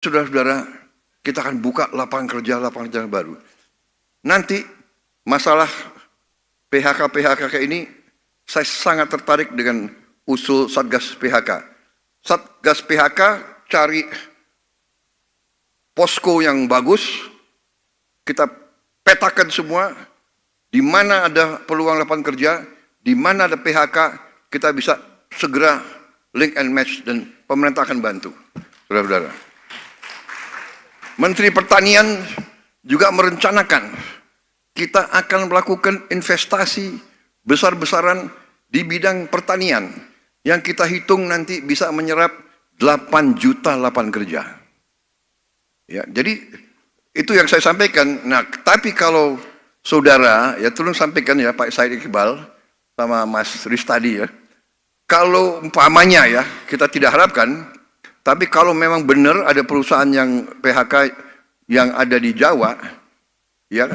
saudara-saudara, kita akan buka lapangan kerja baru. Nanti masalah PHK ini, saya sangat tertarik dengan usul Satgas PHK. Satgas PHK cari posko yang bagus, kita petakan semua, di mana ada peluang lapangan kerja, di mana ada PHK, kita bisa segera link and match dan pemerintah akan bantu, saudara-saudara. Menteri Pertanian juga merencanakan kita akan melakukan investasi besar-besaran di bidang pertanian yang kita hitung nanti bisa menyerap 8 juta lapangan kerja. Ya, jadi itu yang saya sampaikan. Nah, tapi kalau saudara, ya tolong sampaikan ya Pak Said Iqbal sama Mas Riz tadi ya. Kalau umpamanya ya, kita tidak harapkan, tapi kalau memang benar ada perusahaan yang PHK yang ada di Jawa, ya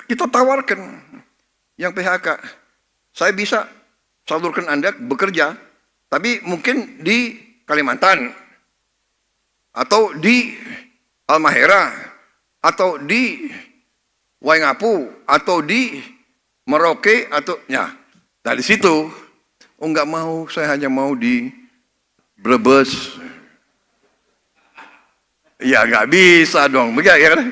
kita tawarkan yang PHK. Saya bisa salurkan Anda bekerja, tapi mungkin di Kalimantan, atau di Halmahera, atau di Waingapu, atau di Merauke, atau ya dari situ. Oh nggak mau, saya hanya mau di Brebes. Ya nggak bisa dong, begitu ya kan?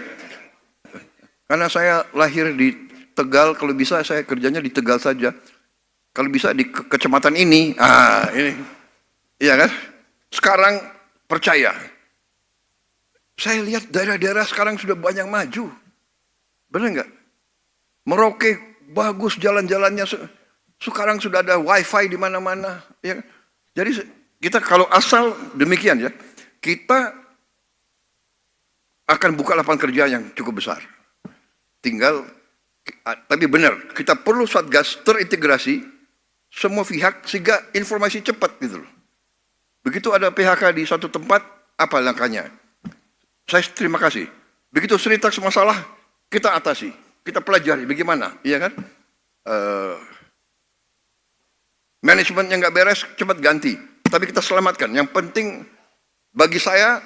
Karena saya lahir di Tegal, kalau bisa saya kerjanya di Tegal saja. Kalau bisa di kecamatan ini, ini, iya kan? Sekarang percaya, saya lihat daerah-daerah sekarang sudah banyak maju, benar nggak? Merauke bagus jalan-jalannya, sekarang sudah ada wifi di mana-mana. Ya. Jadi kita kalau asal demikian ya, kita akan buka lapangan kerja yang cukup besar. Tinggal, tapi benar, kita perlu Satgas terintegrasi semua pihak sehingga informasi cepat gitu loh. Begitu ada PHK di satu tempat, apa langkahnya? Saya terima kasih. Begitu cerita masalah, kita atasi, kita pelajari bagaimana, iya kan? Manajemen yang nggak beres cepat ganti, tapi kita selamatkan. Yang penting bagi saya,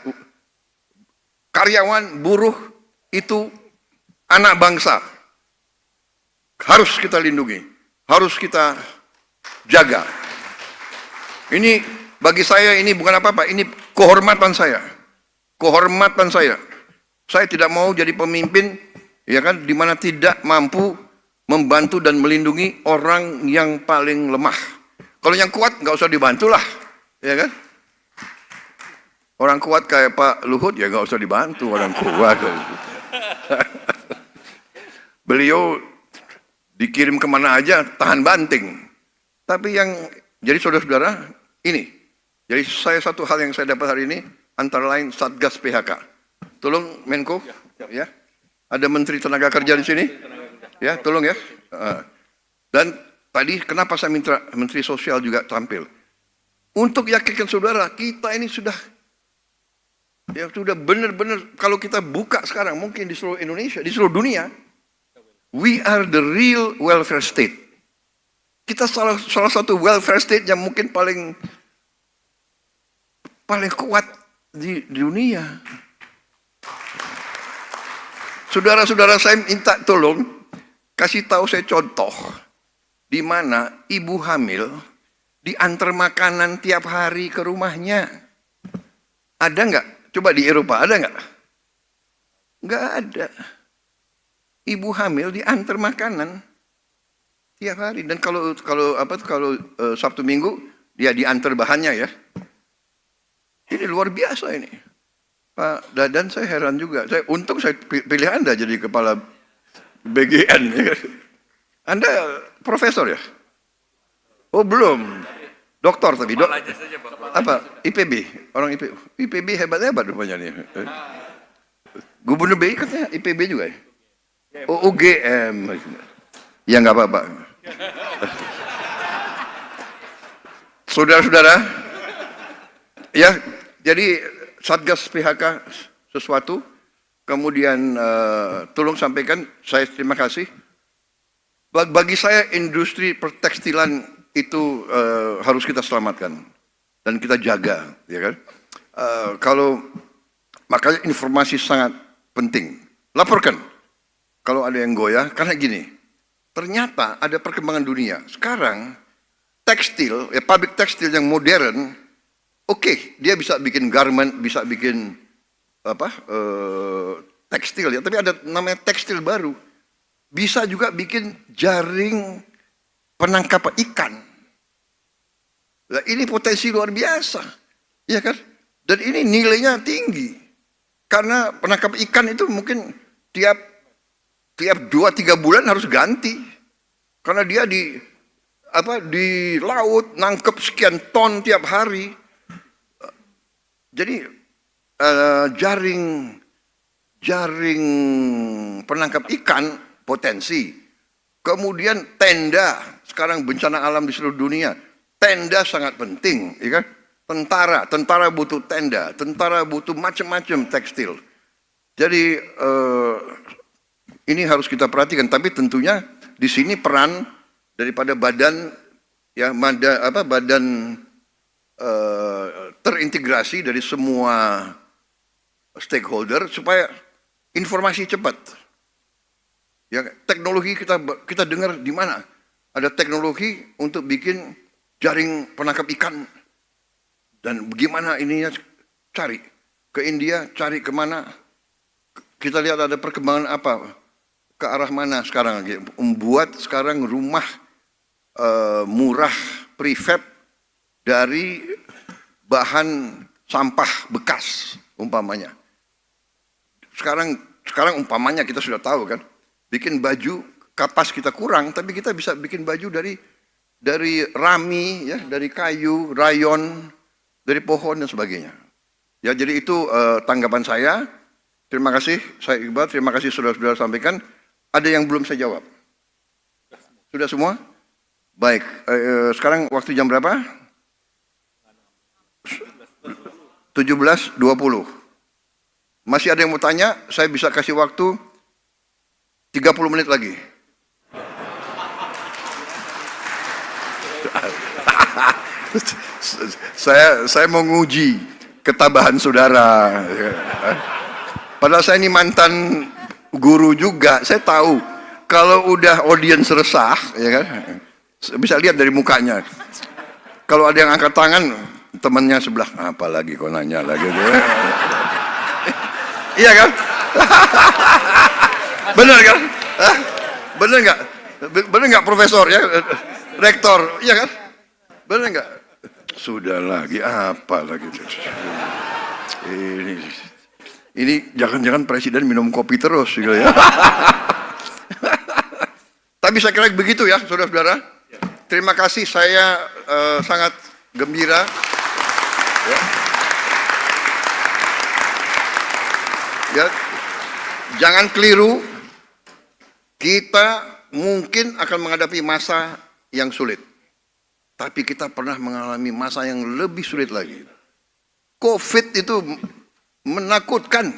karyawan, buruh itu anak bangsa, harus kita lindungi, harus kita jaga. Ini bagi saya ini bukan apa-apa, ini kehormatan saya. Kehormatan saya. Saya tidak mau jadi pemimpin ya kan di mana tidak mampu membantu dan melindungi orang yang paling lemah. Kalau yang kuat nggak usah dibantulah, ya kan? Orang kuat kayak Pak Luhut ya nggak usah dibantu orang kuat. Beliau dikirim kemana aja tahan banting. Tapi yang jadi saudara-saudara ini, jadi saya satu hal yang saya dapat hari ini antara lain Satgas PHK. Tolong Menko, ya. Ada Menteri Tenaga Kerja di sini, ya tolong ya. Dan tadi kenapa saya minta Menteri Sosial juga tampil untuk yakinkan saudara kita ini sudah benar-benar kalau kita buka sekarang mungkin di seluruh Indonesia, di seluruh dunia, we are the real welfare state. Kita salah satu welfare state yang mungkin paling kuat di dunia. Saudara-saudara saya minta tolong kasih tahu saya contoh di mana ibu hamil diantar makanan tiap hari ke rumahnya. Ada nggak? Coba di Eropa ada nggak? Nggak ada. Ibu hamil diantar makanan tiap hari, dan kalau Sabtu Minggu dia diantar bahannya ya. Ini luar biasa ini. Pak Dadan saya heran juga. Untung saya pilih Anda jadi kepala BGN. Ya. Anda profesor ya? Oh belum. Doktor tapi apa? IPB. Orang IPB hebat-hebat rupanya nih. Gubernur BI katanya IPB juga ya? Oh, UGM. Ya nggak apa-apa. Saudara-saudara, ya jadi Satgas PHK sesuatu, kemudian tolong sampaikan, saya terima kasih. Bagi saya industri pertekstilan itu harus kita selamatkan dan kita jaga, ya kan? Kalau Makanya informasi sangat penting. Laporkan kalau ada yang goyah, karena gini, ternyata ada perkembangan dunia. Sekarang tekstil, pabrik tekstil yang modern, oke, dia bisa bikin garment, bisa bikin tekstil ya, tapi ada namanya tekstil baru. Bisa juga bikin jaring penangkap ikan. Nah, ini potensi luar biasa, ya kan? Dan ini nilainya tinggi. Karena penangkap ikan itu mungkin tiap 2-3 bulan harus ganti. Karena dia di laut nangkep sekian ton tiap hari. Jadi jaring penangkap ikan potensi. Kemudian tenda, sekarang bencana alam di seluruh dunia, tenda sangat penting, ya kan? Tentara butuh tenda, tentara butuh macam-macam tekstil. Jadi ini harus kita perhatikan. Tapi tentunya di sini peran daripada badan terintegrasi dari semua stakeholder supaya informasi cepat. Ya, teknologi kita dengar di mana? Ada teknologi untuk bikin jaring penangkap ikan. Dan bagaimana ininya cari ke India, cari kemana? Kita lihat ada perkembangan apa, ke arah mana sekarang lagi. Membuat sekarang rumah murah prefab dari bahan sampah bekas umpamanya. Sekarang umpamanya kita sudah tahu kan, bikin baju kapas kita kurang, tapi kita bisa bikin baju dari rami, ya, dari kayu, rayon, dari pohon dan sebagainya. Ya, jadi itu tanggapan saya. Terima kasih, saya Iqbal. Terima kasih saudara-saudara sampaikan. Ada yang belum saya jawab? Sudah semua? Baik. Sekarang waktu jam berapa? 17.20. Masih ada yang mau tanya? Saya bisa kasih waktu 30 menit lagi. Saya mau nguji ketabahan saudara. Padahal saya ini mantan guru juga. Saya tahu kalau udah audiens resah, ya kan, bisa lihat dari mukanya. Kalau ada yang angkat tangan, temannya sebelah, apalagi kau nanya lagi. Iya kan? Benar kan? Benar nggak? Benar nggak Profesor ya? Rektor, iya kan? Benar nggak? Sudah lagi apa lagi? Ini jangan-jangan presiden minum kopi terus gitu ya. Tapi saya kira begitu ya, saudara-saudara. Terima kasih, saya sangat gembira. Ya. Ya, jangan keliru. Kita mungkin akan menghadapi masa yang sulit. Tapi kita pernah mengalami masa yang lebih sulit lagi. COVID itu menakutkan.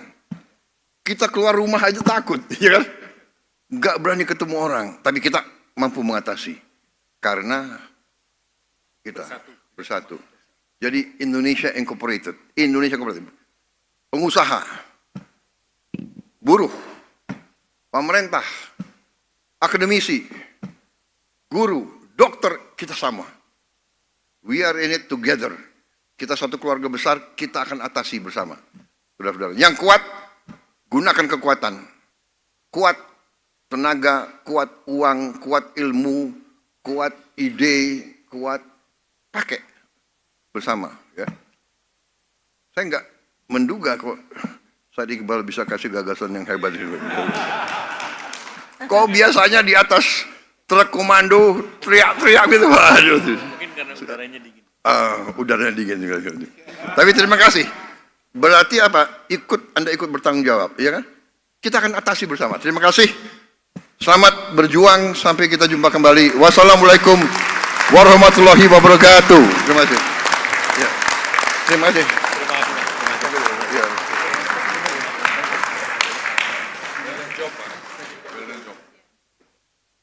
Kita keluar rumah aja takut, ya kan? Gak berani ketemu orang, tapi kita mampu mengatasi. Karena kita bersatu. Jadi Indonesia Incorporated, pengusaha, buruh, pemerintah, akademisi, guru, dokter, kita sama. We are in it together. Kita satu keluarga besar, kita akan atasi bersama. Saudara-saudara, yang kuat, gunakan kekuatan. Kuat tenaga, kuat uang, kuat ilmu, kuat ide, kuat pakai bersama. Ya. Saya enggak menduga kok Said Iqbal bisa kasih gagasan yang hebat. Kok biasanya di atas truk komando teriak-teriak gitu. Aduh. Mungkin karena udaranya dingin. Udaranya dingin juga. Tapi terima kasih. Berarti apa? Anda ikut bertanggung jawab, ya kan? Kita akan atasi bersama. Terima kasih. Selamat berjuang sampai kita jumpa kembali. Wassalamualaikum warahmatullahi wabarakatuh. Terima kasih. Ya. Terima kasih.